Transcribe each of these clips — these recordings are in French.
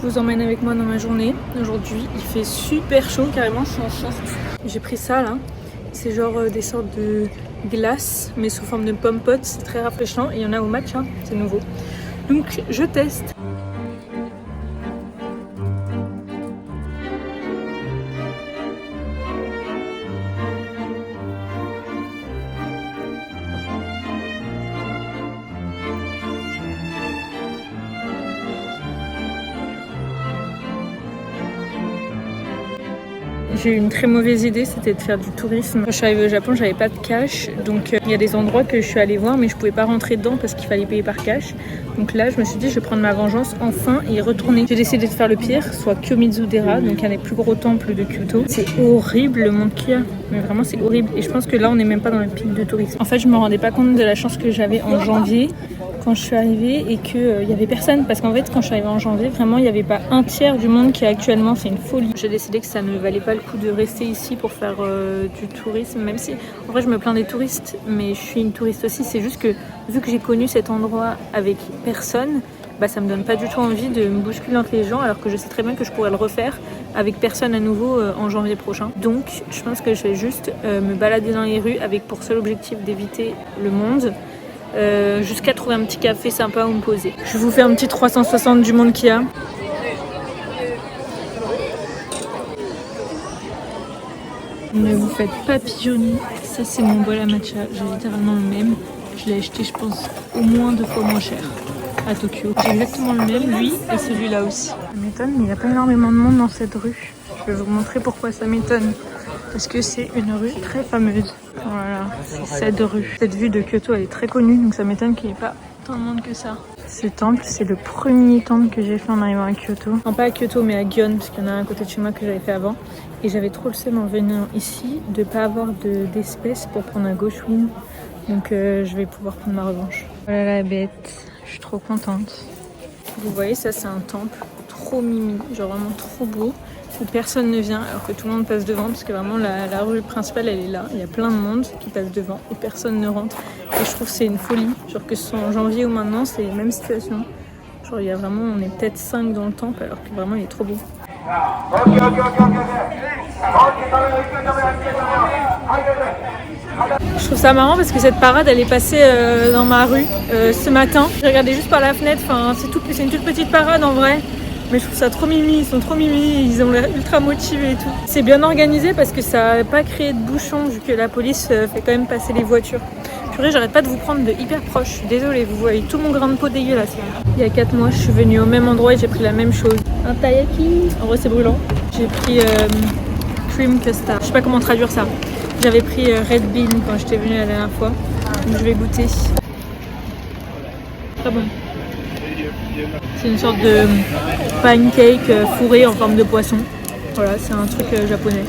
je vous emmène avec moi dans ma journée. Aujourd'hui, il fait super chaud, carrément, je suis en short. J'ai pris ça là. C'est genre des sortes de glace, mais sous forme de pommes potes. C'est très rafraîchissant et il y en a au matcha, c'est nouveau. Donc, je teste. J'ai eu une très mauvaise idée, c'était de faire du tourisme. Quand je suis arrivée au Japon, j'avais pas de cash, donc il y a des endroits que je suis allée voir, mais je pouvais pas rentrer dedans parce qu'il fallait payer par cash. Donc là, je me suis dit, je vais prendre ma vengeance enfin et y retourner. J'ai décidé de faire le pire, soit Kyomizu-dera, donc un des plus gros temples de Kyoto. C'est horrible le monde qu'il y a, mais vraiment c'est horrible. Et je pense que là, on n'est même pas dans le pic de tourisme. En fait, je me rendais pas compte de la chance que j'avais en janvier quand je suis arrivée et qu'il y avait personne, parce qu'en fait quand je suis arrivée en janvier, vraiment il n'y avait pas un tiers du monde qui est actuellement, c'est une folie. J'ai décidé que ça ne valait pas le coup de rester ici pour faire du tourisme, même si en vrai je me plains des touristes, mais je suis une touriste aussi. C'est juste que vu que j'ai connu cet endroit avec personne, bah ça me donne pas du tout envie de me bousculer entre les gens, alors que je sais très bien que je pourrais le refaire avec personne à nouveau en janvier prochain. Donc je pense que je vais juste me balader dans les rues avec pour seul objectif d'éviter le monde. Jusqu'à trouver un petit café sympa où me poser. Je vous fais un petit 360 du monde qu'il y a. Ne vous faites pas pigeonner. Ça c'est mon bol à matcha. J'ai littéralement le même. Je l'ai acheté je pense au moins 2 fois moins cher à Tokyo. J'ai exactement le même, lui et celui-là aussi. Ça m'étonne, mais il n'y a pas énormément de monde dans cette rue. Je vais vous montrer pourquoi ça m'étonne. Parce que c'est une rue très fameuse. Voilà, c'est cette rue. Cette vue de Kyoto, elle est très connue, donc ça m'étonne qu'il n'y ait pas tant de monde que ça. Ce temple, c'est le premier temple que j'ai fait en arrivant à Kyoto. Non, pas à Kyoto, mais à Gion, parce qu'il y en a un à côté de chez moi que j'avais fait avant. Et j'avais trop le seum en venant ici de ne pas avoir d'espèces pour prendre un Goshuin. Donc je vais pouvoir prendre ma revanche. Voilà la bête, je suis trop contente. Vous voyez, ça c'est un temple trop mimi, genre vraiment trop beau, où personne ne vient alors que tout le monde passe devant, parce que vraiment la rue principale elle est là, il y a plein de monde qui passe devant et personne ne rentre. Et je trouve que c'est une folie, genre que ce soit en janvier ou maintenant, c'est la même situation. Genre il y a vraiment, on est peut-être 5 dans le temple alors que vraiment il est trop beau. Je trouve ça marrant parce que cette parade elle est passée dans ma rue ce matin. J'ai regardé juste par la fenêtre, enfin c'est une toute petite parade en vrai. Mais je trouve ça trop mimi, ils sont trop mimi, ils ont l'air ultra motivés et tout. C'est bien organisé parce que ça n'a pas créé de bouchons vu que la police fait quand même passer les voitures. Purée, j'arrête pas de vous prendre de hyper proche, je suis désolée, vous voyez tout mon grain de peau dégueulasse là. Il y a 4 mois, je suis venue au même endroit et j'ai pris la même chose. Un taiyaki, en vrai c'est brûlant. J'ai pris cream custard, je sais pas comment traduire ça. J'avais pris Red Bean quand j'étais venue la dernière fois, donc je vais goûter. Très bon. C'est une sorte de pancake fourré en forme de poisson. Voilà, c'est un truc japonais.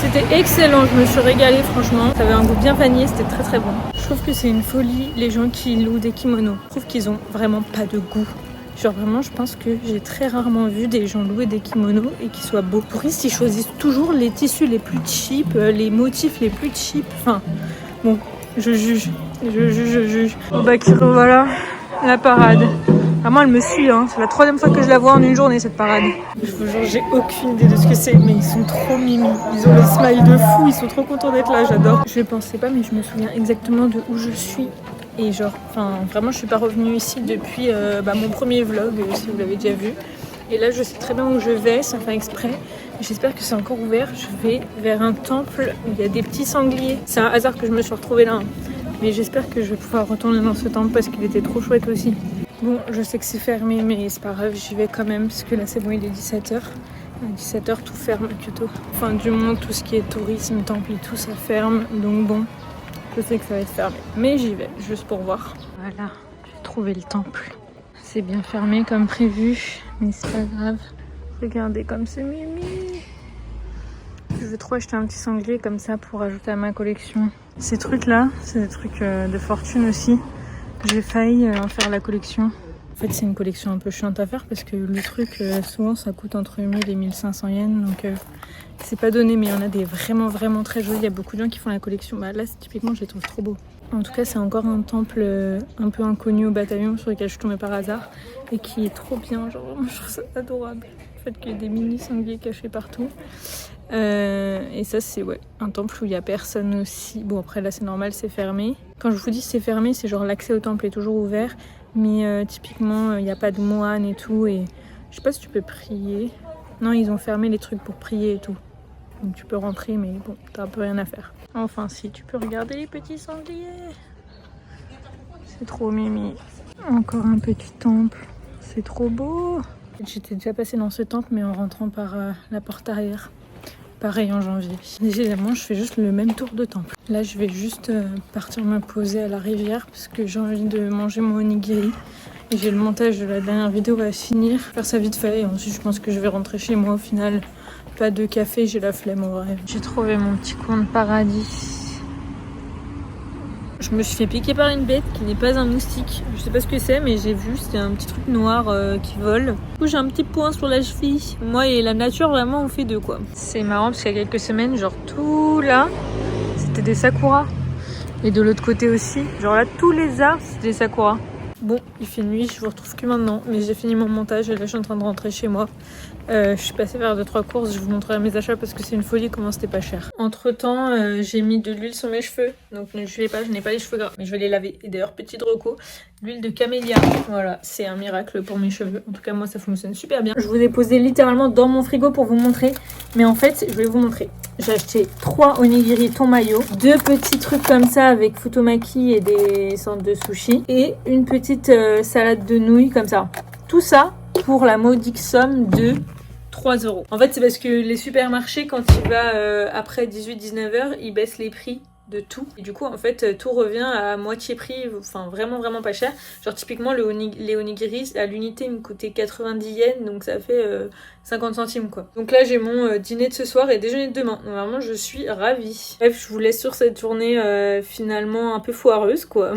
C'était excellent, je me suis régalée franchement. Ça avait un goût bien vanillé, c'était très très bon. Je trouve que c'est une folie les gens qui louent des kimonos. Je trouve qu'ils ont vraiment pas de goût. Genre vraiment, je pense que j'ai très rarement vu des gens louer des kimonos et qu'ils soient beaux. Les touristes, ils choisissent toujours les tissus les plus cheap, les motifs les plus cheap. Enfin, bon, je juge. Bon bah Kiro, voilà la parade. Vraiment elle me suit, hein. C'est la 3e fois que je la vois en une journée cette parade. Je vous jure, j'ai aucune idée de ce que c'est, mais ils sont trop mimi. Ils ont le smile de fou, ils sont trop contents d'être là, j'adore. Je pensais pas, mais je me souviens exactement de où je suis. Et genre, enfin vraiment je suis pas revenue ici depuis mon premier vlog, si vous l'avez déjà vu. Et là je sais très bien où je vais, sans faire exprès. J'espère que c'est encore ouvert. Je vais vers un temple où il y a des petits sangliers. C'est un hasard que je me suis retrouvée là. Mais j'espère que je vais pouvoir retourner dans ce temple parce qu'il était trop chouette aussi. Bon, je sais que c'est fermé, mais c'est pas grave, j'y vais quand même parce que là c'est bon, il est 17h. À 17h, tout ferme à Kyoto. Enfin, du moins, tout ce qui est tourisme, temple et tout, ça ferme. Donc bon, je sais que ça va être fermé. Mais j'y vais, juste pour voir. Voilà, j'ai trouvé le temple. C'est bien fermé comme prévu, mais c'est pas grave. Regardez comme c'est mimi. Je veux trop acheter un petit sanglier comme ça pour ajouter à ma collection. Ces trucs là, c'est des trucs de fortune aussi. J'ai failli en faire la collection. En fait c'est une collection un peu chiante à faire parce que le truc souvent ça coûte entre 1000 et 1500 yens. Donc c'est pas donné, mais il y en a des vraiment très jolis. Il y a beaucoup de gens qui font la collection. Bah là typiquement je les trouve trop beaux. En tout cas, c'est encore un temple un peu inconnu au bataillon sur lequel je suis tombée par hasard et qui est trop bien. Genre, vraiment, je trouve ça adorable. Le fait qu'il y ait des mini sangliers cachés partout. Et ça, c'est un temple où il n'y a personne aussi. Bon, après, là, c'est normal, c'est fermé. Quand je vous dis c'est fermé, c'est genre l'accès au temple est toujours ouvert. Mais typiquement, il n'y a pas de moine et tout. Et je sais pas si tu peux prier. Non, ils ont fermé les trucs pour prier et tout. Donc tu peux rentrer, mais bon, t'as un peu rien à faire. Enfin, si, tu peux regarder les petits sangliers. C'est trop mimi. Encore un petit temple. C'est trop beau. J'étais déjà passée dans ce temple, mais en rentrant par la porte arrière. Pareil en janvier. Décidément, je fais juste le même tour de temple. Là, je vais juste partir me poser à la rivière parce que j'ai envie de manger mon onigiri. Et j'ai le montage de la dernière vidéo à finir. Faire ça vite fait. Et ensuite, je pense que je vais rentrer chez moi au final. Pas de café, j'ai la flemme en vrai. J'ai trouvé mon petit coin de paradis. Je me suis fait piquer par une bête qui n'est pas un moustique. Je sais pas ce que c'est, mais j'ai vu, c'était un petit truc noir qui vole. Du coup, j'ai un petit point sur la cheville. Moi et la nature, vraiment, on fait deux quoi. C'est marrant parce qu'il y a quelques semaines, genre tout là, c'était des sakuras. Et de l'autre côté aussi, genre là, tous les arbres, c'était des sakuras. Bon, il fait nuit, je vous retrouve que maintenant, mais j'ai fini mon montage et là je suis en train de rentrer chez moi. Je suis passée vers 2-3 courses, je vous montrerai mes achats parce que c'est une folie comment c'était pas cher. Entre temps, j'ai mis de l'huile sur mes cheveux, donc ne jugez pas, je n'ai pas les cheveux gras, mais je vais les laver. Et d'ailleurs, petite reco, l'huile de camélia, voilà, c'est un miracle pour mes cheveux. En tout cas, moi ça fonctionne super bien. Je vous ai posé littéralement dans mon frigo pour vous montrer, mais en fait, je vais vous montrer. J'ai acheté 3 onigiri thon mayo, 2 petits trucs comme ça avec futomaki et des sortes de sushis, et une petite salade de nouilles comme ça. Tout ça pour la modique somme de 3 €. En fait, c'est parce que les supermarchés, quand il va après 18-19h, ils baissent les prix de tout. Et du coup, en fait, tout revient à moitié prix, enfin vraiment vraiment pas cher. Genre typiquement, les onigiri, à l'unité, ils me coûtaient 90 yens, donc ça fait 50 centimes quoi. Donc là, j'ai mon dîner de ce soir et déjeuner de demain. Donc, vraiment, je suis ravie. Bref, je vous laisse sur cette journée finalement un peu foireuse quoi.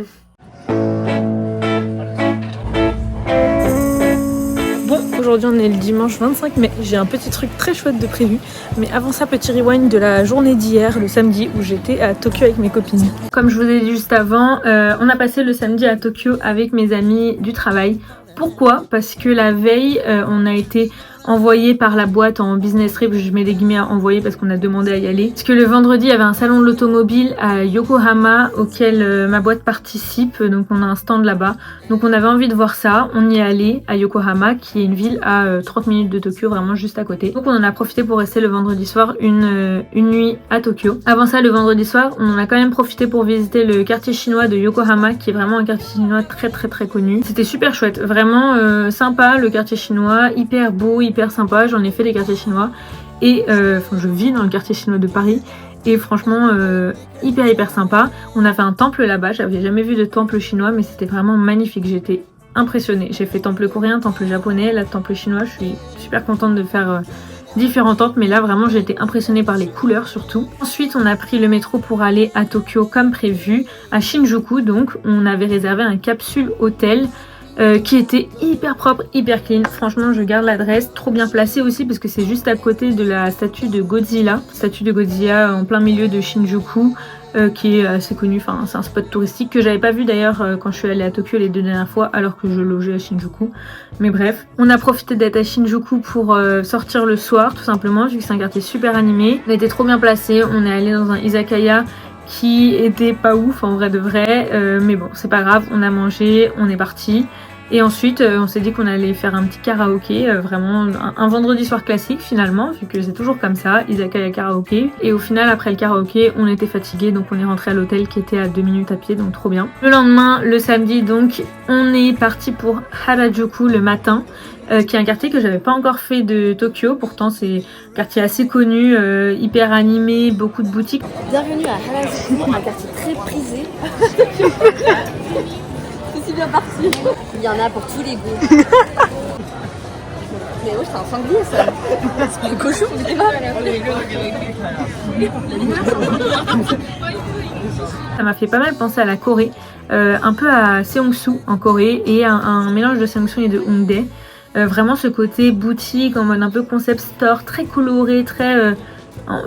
Aujourd'hui on est le dimanche 25 mai, j'ai un petit truc très chouette de prévu. Mais avant ça, petit rewind de la journée d'hier, le samedi, où j'étais à Tokyo avec mes copines. Comme je vous ai dit juste avant, on a passé le samedi à Tokyo avec mes amis du travail. Pourquoi ? Parce que la veille, on a été envoyé par la boîte en business trip, je mets des guillemets à envoyer parce qu'on a demandé à y aller. Parce que le vendredi, il y avait un salon de l'automobile à Yokohama auquel ma boîte participe, donc on a un stand là-bas. Donc on avait envie de voir ça, on y est allé à Yokohama, qui est une ville à 30 minutes de Tokyo, vraiment juste à côté. Donc on en a profité pour rester le vendredi soir une nuit à Tokyo. Avant ça, le vendredi soir, on en a quand même profité pour visiter le quartier chinois de Yokohama, qui est vraiment un quartier chinois très très très connu. C'était super chouette, vraiment sympa le quartier chinois, hyper beau, hyper sympa. J'en ai fait des quartiers chinois et je vis dans le quartier chinois de Paris et franchement hyper sympa. On a fait un temple là-bas, j'avais jamais vu de temple chinois mais c'était vraiment magnifique, j'étais impressionnée. J'ai fait temple coréen, temple japonais, là temple chinois, je suis super contente de faire différents temples, mais là vraiment j'ai été impressionnée par les couleurs surtout. Ensuite on a pris le métro pour aller à Tokyo comme prévu, à Shinjuku. Donc on avait réservé un capsule hôtel qui était hyper propre, hyper clean. Franchement, je garde l'adresse, trop bien placé aussi parce que c'est juste à côté de la statue de Godzilla. Statue de Godzilla en plein milieu de Shinjuku, qui est assez connu, enfin c'est un spot touristique que j'avais pas vu d'ailleurs quand je suis allée à Tokyo les 2 dernières fois alors que je logeais à Shinjuku. Mais bref, on a profité d'être à Shinjuku pour sortir le soir tout simplement, vu que c'est un quartier super animé. On était trop bien placé, on est allé dans un izakaya qui était pas ouf en vrai de vrai, mais bon c'est pas grave, on a mangé, on est parti. Et ensuite on s'est dit qu'on allait faire un petit karaoké, vraiment un vendredi soir classique finalement, vu que c'est toujours comme ça, izakaya karaoké. Et au final après le karaoké on était fatigués, donc on est rentré à l'hôtel qui était à 2 minutes à pied, donc trop bien. Le lendemain, le samedi, donc on est parti pour Harajuku le matin, qui est un quartier que j'avais pas encore fait de Tokyo, pourtant c'est un quartier assez connu, hyper animé, beaucoup de boutiques. Bienvenue à Harajuku, un quartier très prisé. C'est si bien parti. Il y en a pour tous les goûts. Mais oui, c'est un sanglier ça. C'est un cochon, mais ça m'a fait pas mal penser à la Corée, un peu à Seongsu en Corée et un mélange de Seongsu et de Hongdae. Vraiment ce côté boutique en mode un peu concept store, très coloré, très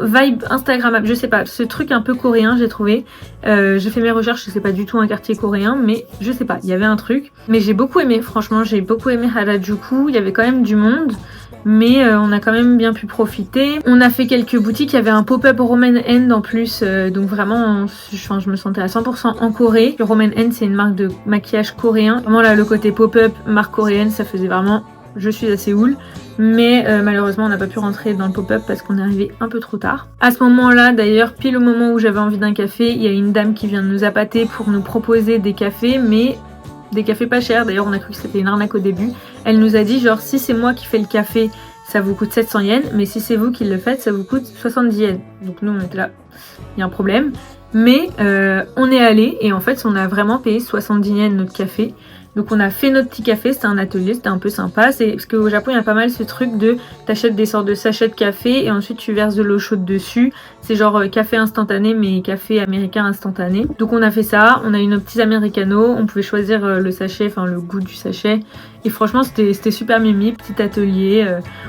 vibe Instagrammable, je sais pas, ce truc un peu coréen j'ai trouvé. J'ai fait mes recherches, c'est pas du tout un quartier coréen, mais je sais pas, il y avait un truc. Mais j'ai beaucoup aimé, franchement j'ai beaucoup aimé Harajuku, il y avait quand même du monde. Mais on a quand même bien pu profiter. On a fait quelques boutiques, il y avait un pop-up Roman End en plus, donc vraiment je me sentais à 100% en Corée. Le Roman End c'est une marque de maquillage coréen. Vraiment là le côté pop-up, marque coréenne, ça faisait vraiment je suis à Séoul. Mais malheureusement on n'a pas pu rentrer dans le pop-up parce qu'on est arrivé un peu trop tard. À ce moment-là d'ailleurs, pile au moment où j'avais envie d'un café, il y a une dame qui vient de nous appâter pour nous proposer des cafés, mais des cafés pas chers. D'ailleurs on a cru que c'était une arnaque au début. Elle nous a dit genre si c'est moi qui fais le café ça vous coûte 700 yens, mais si c'est vous qui le faites ça vous coûte 70 yens. Donc nous on était là, il y a un problème. Mais on est allé et en fait on a vraiment payé 70 yens notre café. Donc on a fait notre petit café, c'était un atelier, c'était un peu sympa. C'est parce qu'au Japon il y a pas mal ce truc de t'achètes des sortes de sachets de café et ensuite tu verses de l'eau chaude dessus. C'est genre café instantané mais café américain instantané. Donc on a fait ça, on a eu nos petits americanos, on pouvait choisir le sachet, enfin le goût du sachet. Et franchement c'était super mimi, petit atelier,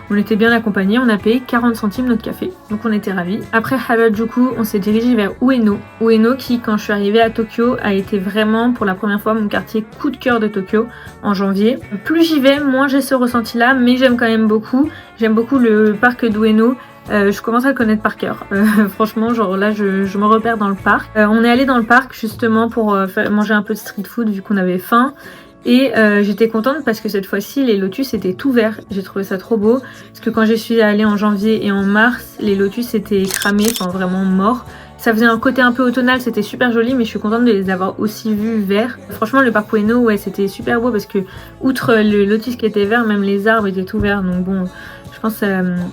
on était bien accompagnés, on a payé 40 centimes notre café. Donc on était ravis. Après Harajuku, on s'est dirigé vers Ueno. Ueno qui quand je suis arrivée à Tokyo a été vraiment pour la première fois mon quartier coup de cœur de Tokyo en janvier. Plus j'y vais, moins j'ai ce ressenti là, mais j'aime quand même beaucoup. J'aime beaucoup le parc d'Ueno. Je commence à le connaître par cœur. Franchement, genre là, je me repère dans le parc. On est allé dans le parc justement pour manger un peu de street food vu qu'on avait faim. Et j'étais contente parce que cette fois-ci, les lotus étaient tout verts. J'ai trouvé ça trop beau. Parce que quand j'y suis allée en janvier et en mars, les lotus étaient cramés, enfin vraiment morts. Ça faisait un côté un peu automnal, c'était super joli, mais je suis contente de les avoir aussi vus verts. Franchement, le parc Ueno, ouais, c'était super beau parce que, outre le lotus qui était vert, même les arbres étaient tout verts. Donc bon, je pense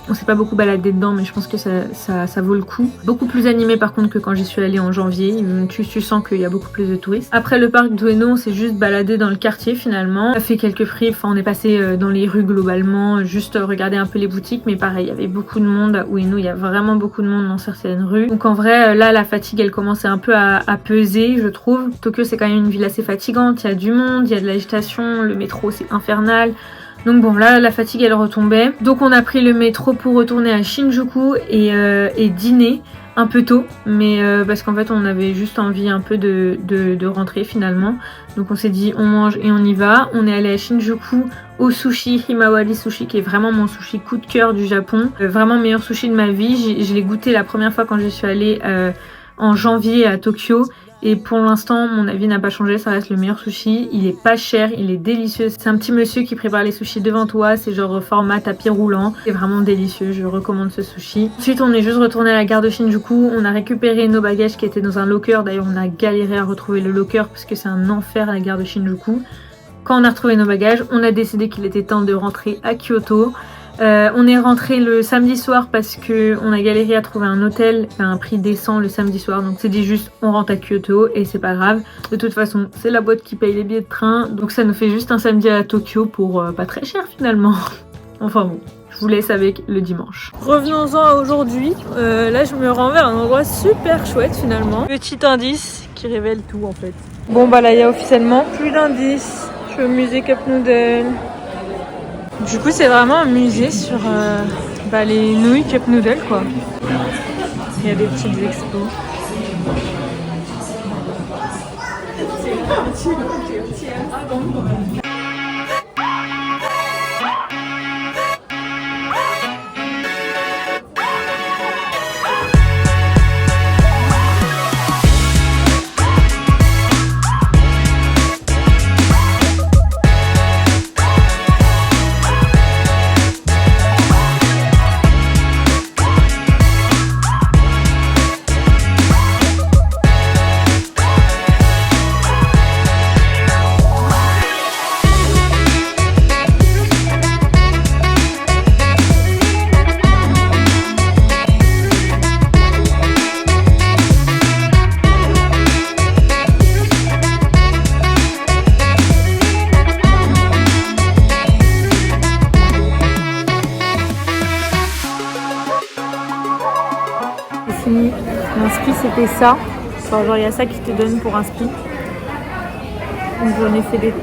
on s'est pas beaucoup baladé dedans, mais je pense que ça vaut le coup. Beaucoup plus animé par contre que quand j'y suis allée en janvier. Tu sens qu'il y a beaucoup plus de touristes. Après le parc d'Ueno, on s'est juste baladé dans le quartier finalement. On a fait quelques prix, enfin on est passé dans les rues globalement, juste regarder un peu les boutiques, mais pareil, il y avait beaucoup de monde à Ueno, il y a vraiment beaucoup de monde dans certaines rues. Donc en vrai, là la fatigue elle commençait un peu à peser, je trouve. Tokyo c'est quand même une ville assez fatigante, il y a du monde, il y a de l'agitation, le métro c'est infernal. Donc bon là la fatigue elle retombait. Donc on a pris le métro pour retourner à Shinjuku et dîner un peu tôt. Mais parce qu'en fait on avait juste envie un peu de rentrer finalement. Donc on s'est dit on mange et on y va. On est allé à Shinjuku au sushi Himawari Sushi qui est vraiment mon sushi coup de cœur du Japon. Vraiment meilleur sushi de ma vie. Je l'ai goûté la première fois quand je suis allée en janvier à Tokyo. Et pour l'instant, mon avis n'a pas changé, ça reste le meilleur sushi. Il est pas cher, il est délicieux. C'est un petit monsieur qui prépare les sushis devant toi, c'est genre format tapis roulant. C'est vraiment délicieux, je recommande ce sushi. Ensuite, on est juste retourné à la gare de Shinjuku. On a récupéré nos bagages qui étaient dans un locker. D'ailleurs, on a galéré à retrouver le locker parce que c'est un enfer à la gare de Shinjuku. Quand on a retrouvé nos bagages, on a décidé qu'il était temps de rentrer à Kyoto. On est rentré le samedi soir parce que on a galéré à trouver un hôtel à un prix décent le samedi soir. Donc c'est dit juste on rentre à Kyoto et c'est pas grave. De toute façon c'est la boîte qui paye les billets de train. Donc ça nous fait juste un samedi à Tokyo pour pas très cher finalement. Enfin bon, je vous laisse avec le dimanche. Revenons-en à aujourd'hui. Là je me rends vers un endroit super chouette finalement. Petit indice qui révèle tout en fait. Bon bah là il y a officiellement plus d'indices. Je suis au musée Cup Noodle. Du coup c'est vraiment un musée sur les nouilles Cup Noodle quoi. Il y a des petites expos. Fini. L'inspi c'était ça. Enfin, genre il y a ça qui te donne pour inspi. Donc j'en ai fait des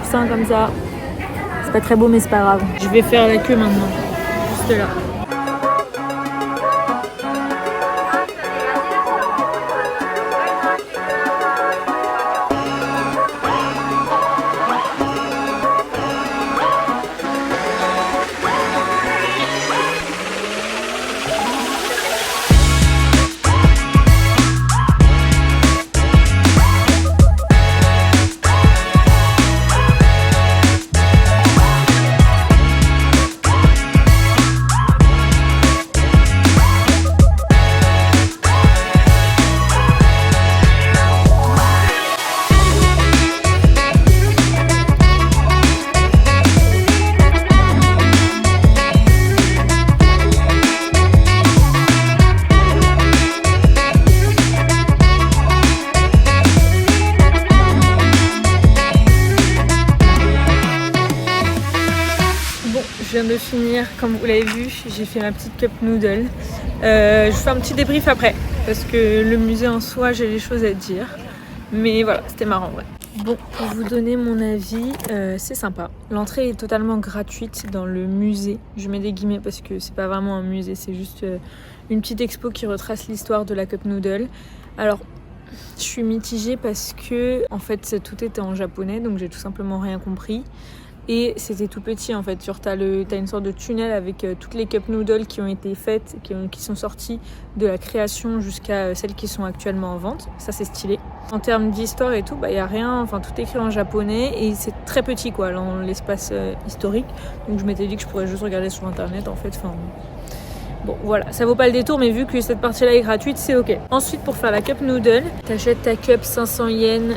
coussins comme ça. C'est pas très beau mais c'est pas grave. Je vais faire la queue maintenant. Juste là. Je viens de finir, comme vous l'avez vu, j'ai fait ma petite cup noodle. Je vous fais un petit débrief après, parce que le musée en soi, j'ai des choses à dire. Mais voilà, c'était marrant, ouais. Bon, pour vous donner mon avis, c'est sympa. L'entrée est totalement gratuite dans le musée. Je mets des guillemets parce que c'est pas vraiment un musée, c'est juste une petite expo qui retrace l'histoire de la cup noodle. Alors, je suis mitigée parce que, en fait, tout était en japonais, donc j'ai tout simplement rien compris. Et c'était tout petit en fait, genre t'as une sorte de tunnel avec toutes les cup noodles qui ont été faites, qui sont sorties de la création jusqu'à celles qui sont actuellement en vente. Ça c'est stylé. En termes d'histoire et tout, bah y a rien, enfin tout est écrit en japonais et c'est très petit quoi dans l'espace historique. Donc je m'étais dit que je pourrais juste regarder sur internet en fait, enfin... Bon voilà, ça vaut pas le détour mais vu que cette partie là est gratuite, c'est ok. Ensuite pour faire la cup noodle, t'achètes ta cup 500 yens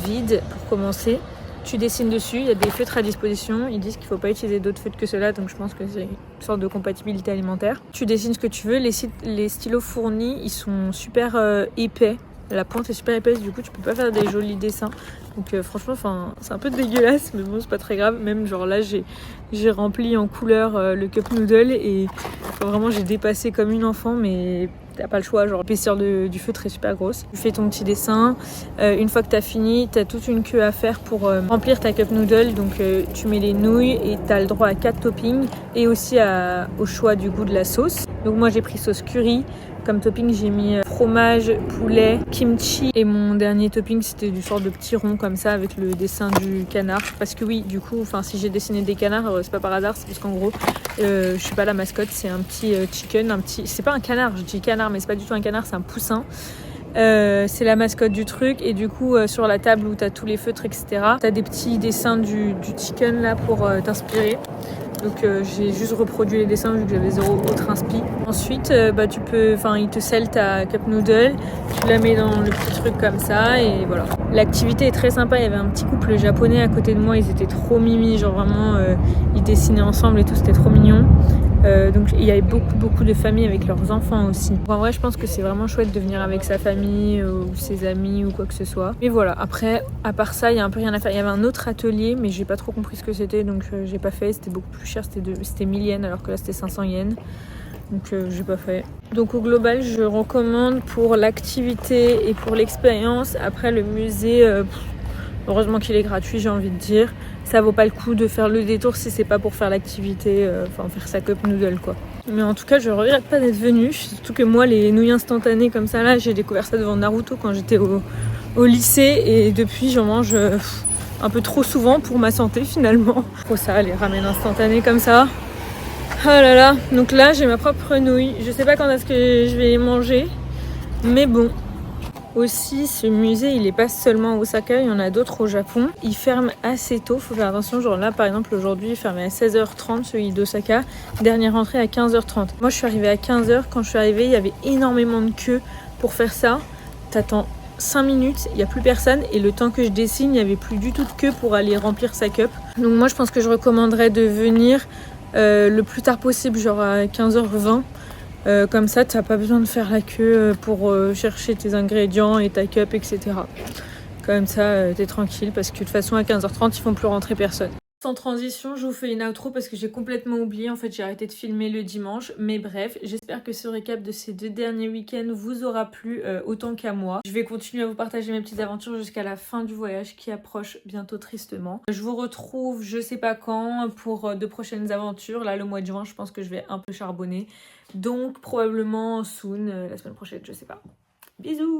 vide pour commencer. Tu dessines dessus, il y a des feutres à disposition. Ils disent qu'il ne faut pas utiliser d'autres feutres que ceux-là, donc je pense que c'est une sorte de compatibilité alimentaire. Tu dessines ce que tu veux. Les stylos fournis, ils sont super épais. La pointe est super épaisse, du coup tu peux pas faire des jolis dessins. Donc franchement, c'est un peu dégueulasse, mais bon c'est pas très grave. Même genre là j'ai rempli en couleur le cup noodle et vraiment j'ai dépassé comme une enfant, mais t'as pas le choix, genre l'épaisseur du feutre est super grosse. Tu fais ton petit dessin, une fois que t'as fini, t'as toute une queue à faire pour remplir ta cup noodle. Donc tu mets les nouilles et t'as le droit à 4 toppings et aussi au choix du goût de la sauce. Donc moi j'ai pris sauce curry. Comme topping, j'ai mis fromage, poulet, kimchi. Et mon dernier topping, c'était du sort de petit rond comme ça avec le dessin du canard. Parce que oui, du coup, si j'ai dessiné des canards, c'est pas par hasard. C'est parce qu'en gros, je suis pas la mascotte. C'est un petit chicken, c'est pas un canard, je dis canard, mais c'est pas du tout un canard, c'est un poussin. C'est la mascotte du truc et du coup sur la table où t'as tous les feutres etc, t'as des petits dessins du chicken là pour t'inspirer. Donc j'ai juste reproduit les dessins vu que j'avais zéro autre inspi. Ensuite il te scelle ta cup noodle, tu la mets dans le petit truc comme ça et voilà. L'activité est très sympa, il y avait un petit couple japonais à côté de moi, ils étaient trop mimi, genre vraiment ils dessinaient ensemble et tout, c'était trop mignon. Donc il y avait beaucoup de familles avec leurs enfants aussi. En vrai je pense que c'est vraiment chouette de venir avec sa famille ou ses amis ou quoi que ce soit. Mais voilà, après à part ça il y a un peu rien à faire. Il y avait un autre atelier mais j'ai pas trop compris ce que c'était, donc j'ai pas fait. C'était beaucoup plus cher, c'était 1000 yens alors que là c'était 500 yens. Donc j'ai pas fait. Donc au global je recommande pour l'activité et pour l'expérience. Après le musée, heureusement qu'il est gratuit, j'ai envie de dire. Ça vaut pas le coup de faire le détour si c'est pas pour faire l'activité, faire sa cup noodle quoi. Mais en tout cas je regrette pas d'être venue, surtout que moi les nouilles instantanées comme ça là, j'ai découvert ça devant Naruto quand j'étais au lycée et depuis j'en mange un peu trop souvent pour ma santé finalement. Trop ça, les ramen instantanés comme ça. Oh là là, donc là j'ai ma propre nouille, je sais pas quand est-ce que je vais les manger, mais bon. Aussi, ce musée, il est pas seulement à Osaka, il y en a d'autres au Japon. Il ferme assez tôt, faut faire attention. Genre là, par exemple, aujourd'hui, il fermait à 16h30, celui d'Osaka. Dernière entrée à 15h30. Moi, je suis arrivée à 15h. Quand je suis arrivée, il y avait énormément de queues pour faire ça. T'attends 5 minutes, il n'y a plus personne. Et le temps que je dessine, il n'y avait plus du tout de queue pour aller remplir sa cup. Donc moi, je pense que je recommanderais de venir le plus tard possible, genre à 15h20. Comme ça, t'as pas besoin de faire la queue pour chercher tes ingrédients et ta cup, etc. Comme ça, t'es tranquille parce que de toute façon, à 15h30, ils font plus rentrer personne. Sans transition, je vous fais une outro parce que j'ai complètement oublié. En fait, j'ai arrêté de filmer le dimanche. Mais bref, j'espère que ce récap de ces 2 derniers week-ends vous aura plu autant qu'à moi. Je vais continuer à vous partager mes petites aventures jusqu'à la fin du voyage qui approche bientôt tristement. Je vous retrouve, je sais pas quand, pour de prochaines aventures. Là, le mois de juin, je pense que je vais un peu charbonner. Donc, probablement soon, la semaine prochaine, je sais pas. Bisous!